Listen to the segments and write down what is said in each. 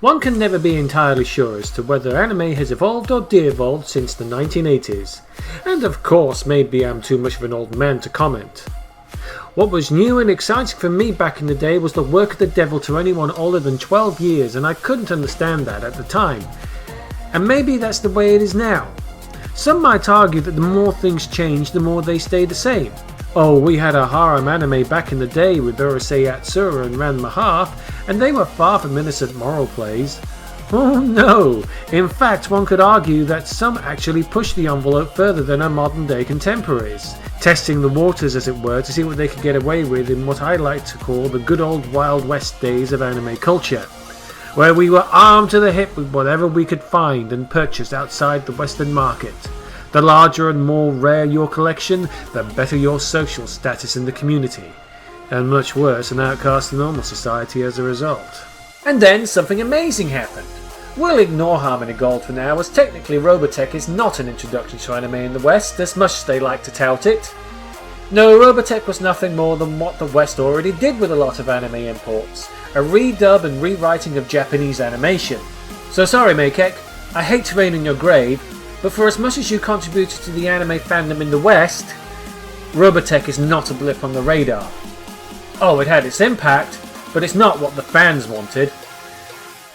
One can never be entirely sure as to whether anime has evolved or de-evolved since the 1980s, and of course maybe I'm too much of an old man to comment. What was new and exciting for me back in the day was the work of the devil to anyone older than 12 years, and I couldn't understand that at the time. And maybe that's the way it is now. Some might argue that the more things change, the more they stay the same. Oh, we had a harem anime back in the day with Urusei Yatsura and Ran Mahar, and they were far from innocent moral plays. Oh no! In fact, one could argue that some actually pushed the envelope further than our modern day contemporaries, testing the waters as it were to see what they could get away with in what I like to call the good old Wild West days of anime culture, where we were armed to the hip with whatever we could find and purchase outside the Western market. The larger and more rare your collection, the better your social status in the community, and much worse, an outcast in normal society as a result. And then something amazing happened. We'll ignore Harmony Gold for now, as technically Robotech is not an introduction to anime in the West, as much as they like to tout it. No, Robotech was nothing more than what the West already did with a lot of anime imports, a redub and rewriting of Japanese animation. So sorry Makek, I hate to rain on your grave, but for as much as you contributed to the anime fandom in the West, Robotech is not a blip on the radar. Oh, it had its impact, but it's not what the fans wanted.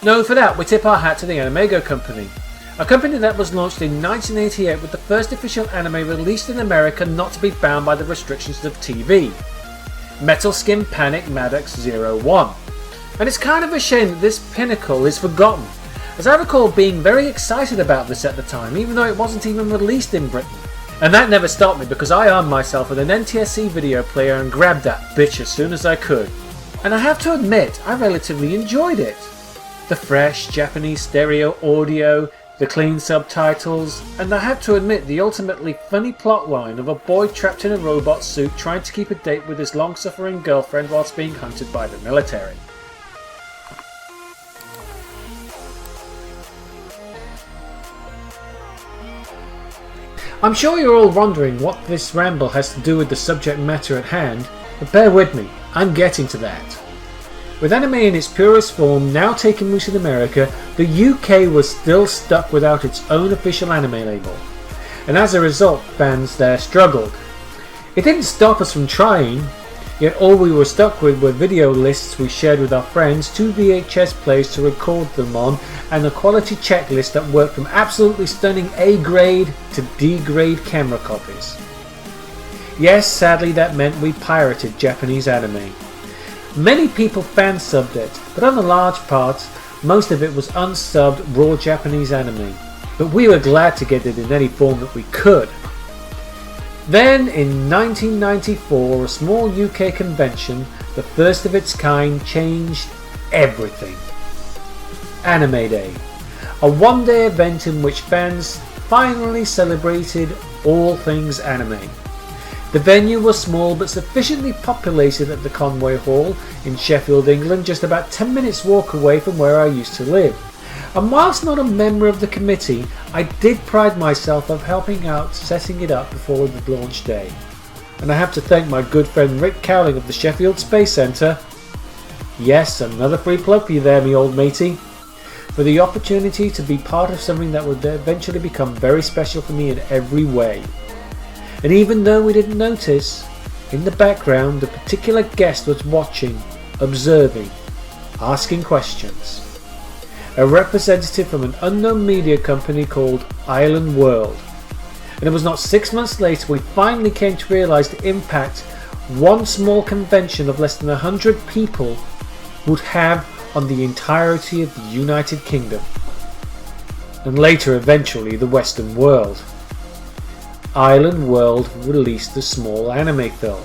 No, for that we tip our hat to the Animego Company, a company that was launched in 1988 with the first official anime released in America not to be bound by the restrictions of TV, Metal Skin Panic Maddox 01. And it's kind of a shame that this pinnacle is forgotten, as I recall being very excited about this at the time, even though it wasn't even released in Britain. And that never stopped me, because I armed myself with an NTSC video player and grabbed that bitch as soon as I could. And I have to admit, I relatively enjoyed it. The fresh Japanese stereo audio, the clean subtitles, and I have to admit the ultimately funny plotline of a boy trapped in a robot suit trying to keep a date with his long-suffering girlfriend whilst being hunted by the military. I'm sure you're all wondering what this ramble has to do with the subject matter at hand, but bear with me, I'm getting to that. With anime in its purest form now taking root in America, the UK was still stuck without its own official anime label, and as a result fans there struggled. It didn't stop us from trying, yet all we were stuck with were video lists we shared with our friends, 2 VHS plays to record them on, and a quality checklist that worked from absolutely stunning A grade to D grade camera copies. Yes, sadly that meant we pirated Japanese anime. Many people fan-subbed it, but on a large part, most of it was unsubbed raw Japanese anime, but we were glad to get it in any form that we could. Then in 1994, a small UK convention, the first of its kind, changed everything. Anime Day, a one-day event in which fans finally celebrated all things anime. The venue was small but sufficiently populated at the Conway Hall in Sheffield, England, just about 10 minutes walk away from where I used to live. And whilst not a member of the committee, I did pride myself of helping out setting it up before the launch day. And I have to thank my good friend Rick Cowling of the Sheffield Space Centre, yes, another free plug for you there, me old matey, for the opportunity to be part of something that would eventually become very special for me in every way. And even though we didn't notice, in the background a particular guest was watching, observing, asking questions. A representative from an unknown media company called Island World. And it was not 6 months later we finally came to realise the impact one small convention of less than 100 people would have on the entirety of the United Kingdom. And later eventually the Western world. Island World released the small anime film.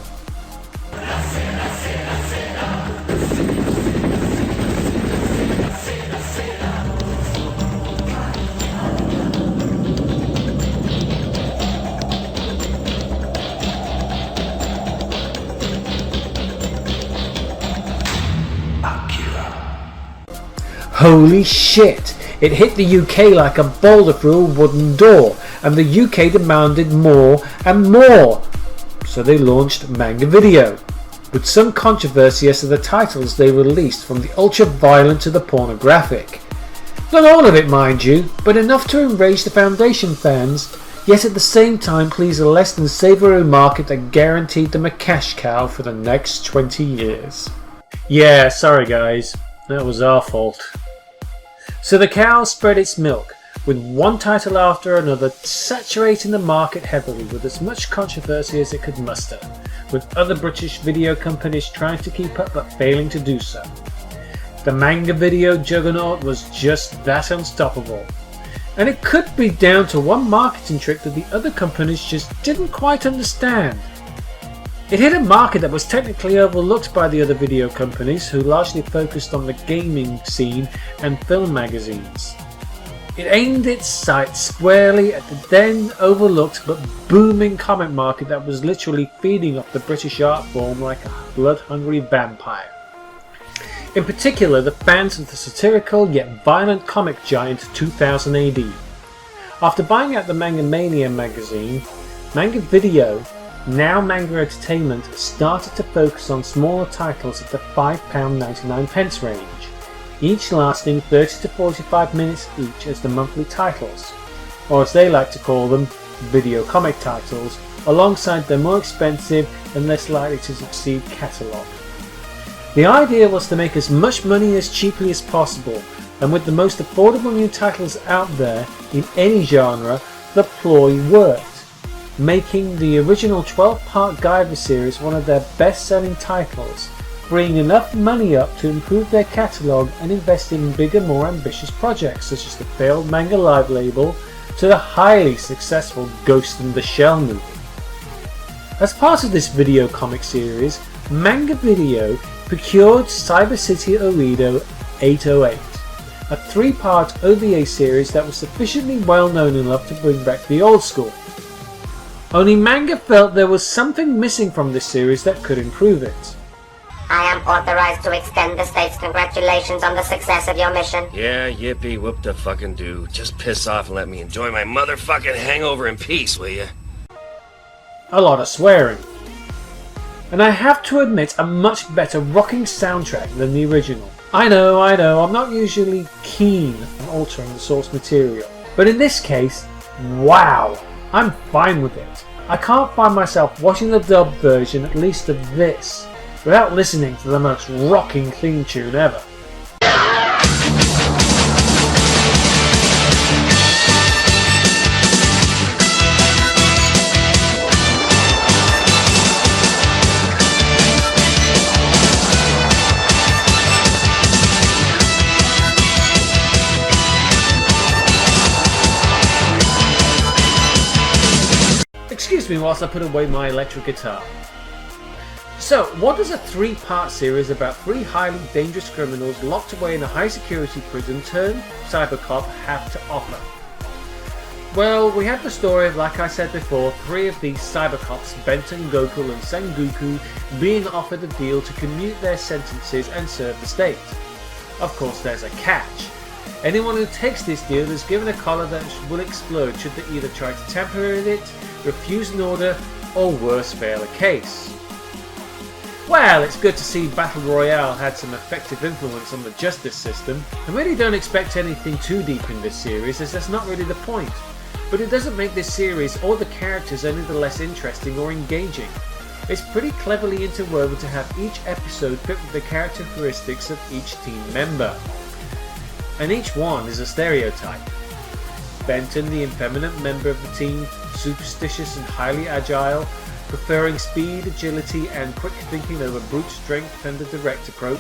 Holy shit! It hit the UK like a boulder through a wooden door, and the UK demanded more and more. So they launched Manga Video, with some controversy as to the titles they released, from the ultra-violent to the pornographic. Not all of it, mind you, but enough to enrage the Foundation fans, yet at the same time please a less than savoury market that guaranteed them a cash cow for the next 20 years. Yeah, sorry guys, that was our fault. So the cow spread its milk, with one title after another saturating the market heavily with as much controversy as it could muster, with other British video companies trying to keep up but failing to do so. The manga video juggernaut was just that unstoppable. And it could be down to one marketing trick that the other companies just didn't quite understand. It hit a market that was technically overlooked by the other video companies who largely focused on the gaming scene and film magazines. It aimed its sights squarely at the then overlooked but booming comic market that was literally feeding off the British art form like a blood-hungry vampire. In particular, the fans of the satirical yet violent comic giant 2000 AD. After buying out the Manga Mania magazine, Manga Video, now Manga Entertainment, started to focus on smaller titles at the £5.99 range, each lasting 30 to 45 minutes each as the monthly titles, or as they like to call them, video comic titles, alongside their more expensive and less likely to succeed catalogue. The idea was to make as much money as cheaply as possible, and with the most affordable new titles out there in any genre, the ploy worked, making the original 12-part Guyver series one of their best-selling titles, freeing enough money up to improve their catalogue and invest in bigger, more ambitious projects such as the failed Manga Live label to the highly successful Ghost in the Shell movie. As part of this video comic series, Manga Video procured Cyber City Oedo 808, a 3-part OVA series that was sufficiently well known enough to bring back the old school. Only Manga felt there was something missing from this series that could improve it. I am authorized to extend the state's congratulations on the success of your mission. Yeah, yippee, whoop the fucking do. Just piss off and let me enjoy my motherfucking hangover in peace, will ya? A lot of swearing. And I have to admit, a much better rocking soundtrack than the original. I know, I'm not usually keen on altering the source material, but in this case, wow, I'm fine with it. I can't find myself watching the dubbed version, at least of this, without listening to the most rocking theme tune ever. Excuse me whilst I put away my electric guitar. So, what does a 3-part series about 3 highly dangerous criminals locked away in a high-security prison turned cybercop have to offer? Well, we have the story of, like I said before, 3 of these cybercops, Benton, Goku and Sengoku, being offered a deal to commute their sentences and serve the state. Of course, there's a catch. Anyone who takes this deal is given a collar that will explode should they either try to tamper with it, refuse an order, or worse, fail a case. Well, it's good to see Battle Royale had some effective influence on the justice system. I really don't expect anything too deep in this series, as that's not really the point. But it doesn't make this series or the characters any the less interesting or engaging. It's pretty cleverly interwoven to have each episode fit with the characteristics of each team member. And each one is a stereotype. Benton, the effeminate member of the team, superstitious and highly agile, preferring speed, agility and quick thinking over brute strength and a direct approach.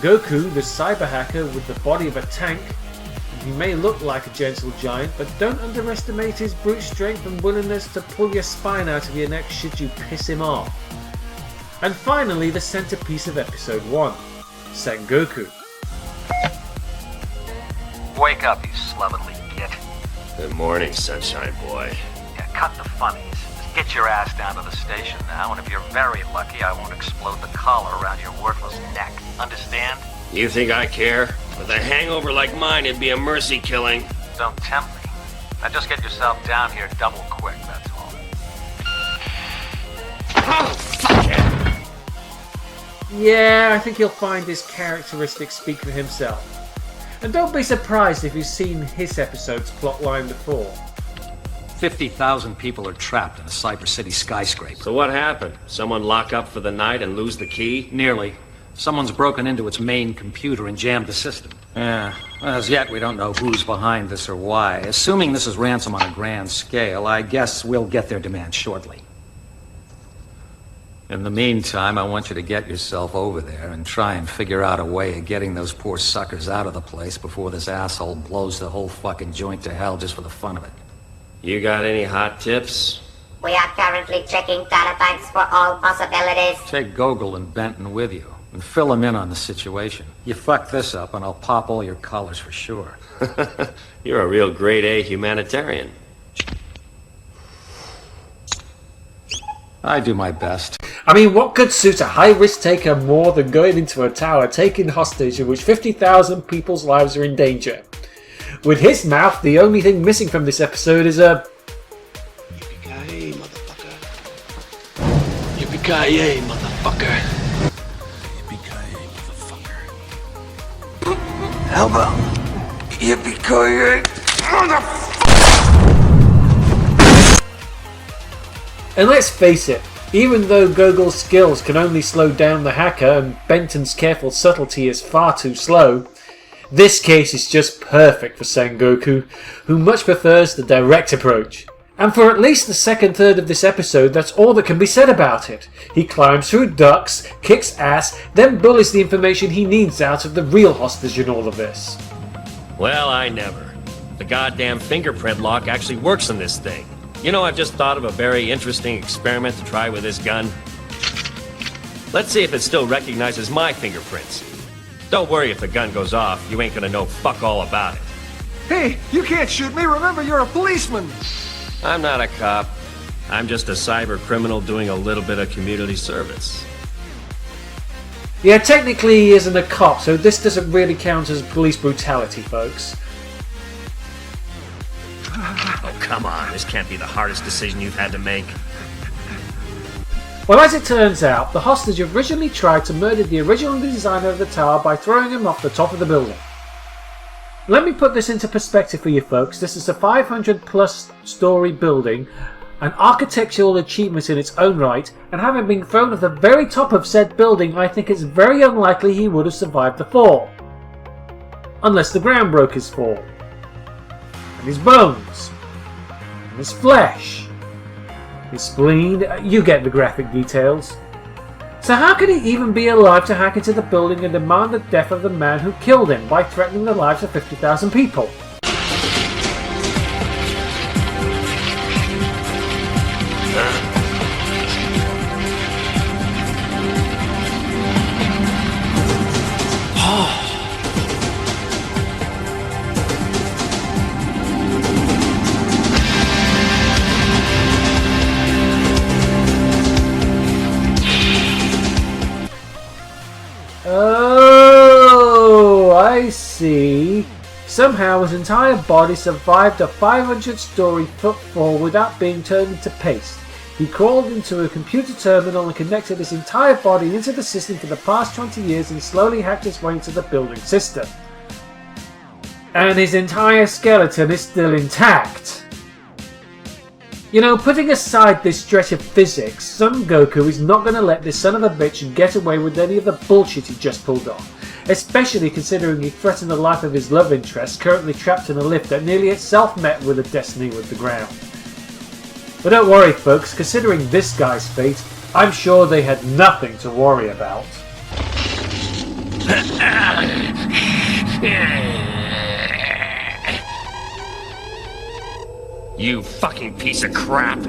Goku, the cyber hacker with the body of a tank. He may look like a gentle giant, but don't underestimate his brute strength and willingness to pull your spine out of your neck should you piss him off. And finally, the centerpiece of episode 1, Sengoku. Wake up, you slovenly git. Good morning, sunshine boy. Yeah, cut the funnies. Just get your ass down to the station now, and if you're very lucky, I won't explode the collar around your worthless neck. Understand? You think I care? With a hangover like mine, it'd be a mercy killing. Don't tempt me. Now just get yourself down here double quick, that's all. Oh, fuck it! Yeah, I think you'll find his characteristics speak for himself. And don't be surprised if you've seen his episode's plotline before. 50,000 people are trapped in a Cyber City skyscraper. So what happened? Someone lock up for the night and lose the key? Nearly. Someone's broken into its main computer and jammed the system. Yeah. As yet, we don't know who's behind this or why. Assuming this is ransom on a grand scale, I guess we'll get their demand shortly. In the meantime, I want you to get yourself over there and try and figure out a way of getting those poor suckers out of the place before this asshole blows the whole fucking joint to hell just for the fun of it. You got any hot tips? We are currently checking data banks for all possibilities. Take Gogol and Benton with you and fill them in on the situation. You fuck this up and I'll pop all your collars for sure. You're a real grade A humanitarian. I do my best. I mean, what could suit a high-risk taker more than going into a tower taking hostage in which 50,000 people's lives are in danger? With his mouth, the only thing missing from this episode is a... Yippee-ki-yay, motherfucker. Yippee-ki-yay, motherfucker. Yippee-ki-yay, motherfucker. How about yippee-ki-yay, motherfucker? And let's face it, even though Gogol's skills can only slow down the hacker and Benton's careful subtlety is far too slow, this case is just perfect for Sengoku, who much prefers the direct approach. And for at least the second third of this episode, that's all that can be said about it. He climbs through ducts, kicks ass, then bullies the information he needs out of the real hostage in all of this. Well, I never. The goddamn fingerprint lock actually works in this thing. You know, I've just thought of a very interesting experiment to try with this gun. Let's see if it still recognizes my fingerprints. Don't worry if the gun goes off, you ain't gonna know fuck all about it. Hey, you can't shoot me. Remember, you're a policeman. I'm not a cop. I'm just a cyber criminal doing a little bit of community service. Yeah, technically he isn't a cop, so this doesn't really count as police brutality, folks. Oh, come on. This can't be the hardest decision you've had to make. Well, as it turns out, the hostage originally tried to murder the original designer of the tower by throwing him off the top of the building. Let me put this into perspective for you folks. This is a 500 plus story building, an architectural achievement in its own right, and having been thrown at the very top of said building, I think it's very unlikely he would have survived the fall. Unless the ground broke his fall. And his bones, and his flesh, his spleen, you get the graphic details. So how could he even be alive to hack into the building and demand the death of the man who killed him by threatening the lives of 50,000 people? Oh, I see. Somehow his entire body survived a 500-story footfall without being turned into paste. He crawled into a computer terminal and connected his entire body into the system for the past 20 years and slowly hacked his way into the building system. And his entire skeleton is still intact. You know, putting aside this stretch of physics, Son Goku is not going to let this son of a bitch get away with any of the bullshit he just pulled off. Especially considering he threatened the life of his love interest, currently trapped in a lift that nearly itself met with a destiny with the ground. But don't worry folks, considering this guy's fate, I'm sure they had nothing to worry about. You fucking piece of crap!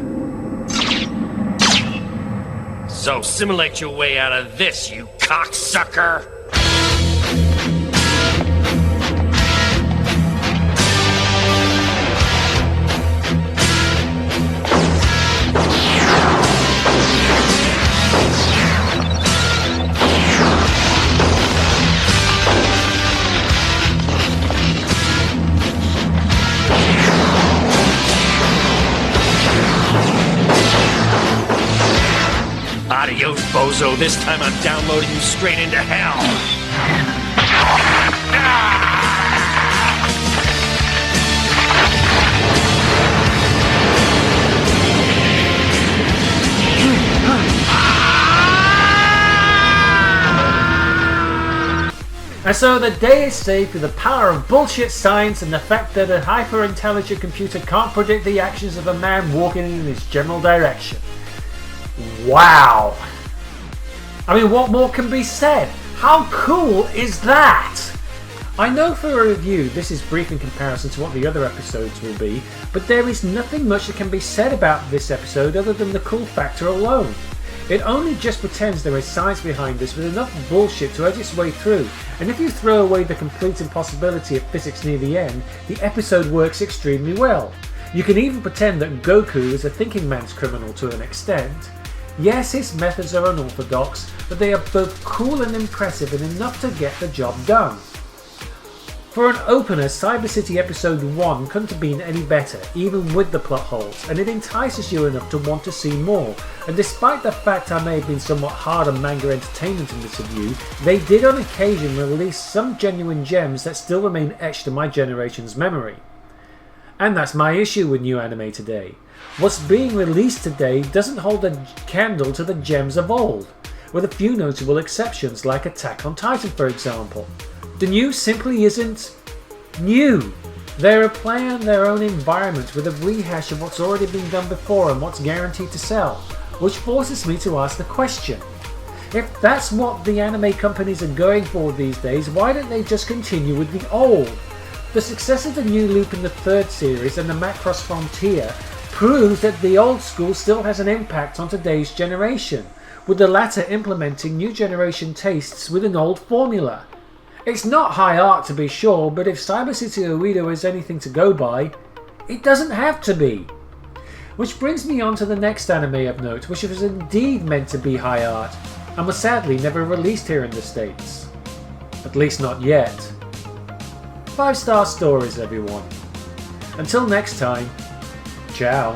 So simulate your way out of this, you cocksucker! Adios, bozo. This time I'm downloading you straight into hell. And so the day is saved through the power of bullshit science and the fact that a hyper-intelligent computer can't predict the actions of a man walking in his general direction. Wow! I mean, what more can be said? How cool is that? I know for a review this is brief in comparison to what the other episodes will be, but there is nothing much that can be said about this episode other than the cool factor alone. It only just pretends there is science behind this with enough bullshit to edge its way through, and if you throw away the complete impossibility of physics near the end, the episode works extremely well. You can even pretend that Goku is a thinking man's criminal to an extent. Yes, his methods are unorthodox, but they are both cool and impressive and enough to get the job done. For an opener, Cyber City Episode 1 couldn't have been any better, even with the plot holes, and it entices you enough to want to see more. And despite the fact I may have been somewhat hard on Manga Entertainment in this review, they did on occasion release some genuine gems that still remain etched in my generation's memory. And that's my issue with new anime today. What's being released today doesn't hold a candle to the gems of old, with a few notable exceptions like Attack on Titan for example. The new simply isn't new. They're a play on their own environment with a rehash of what's already been done before and what's guaranteed to sell, which forces me to ask the question. If that's what the anime companies are going for these days, why don't they just continue with the old? The success of the new loop in the third series and the Macross Frontier proves that the old school still has an impact on today's generation, with the latter implementing new generation tastes with an old formula. It's not high art to be sure, but if Cyber City Oedo is anything to go by, it doesn't have to be. Which brings me on to the next anime of note, which was indeed meant to be high art, and was sadly never released here in the States. At least not yet. 5-star stories everyone. Until next time, ciao.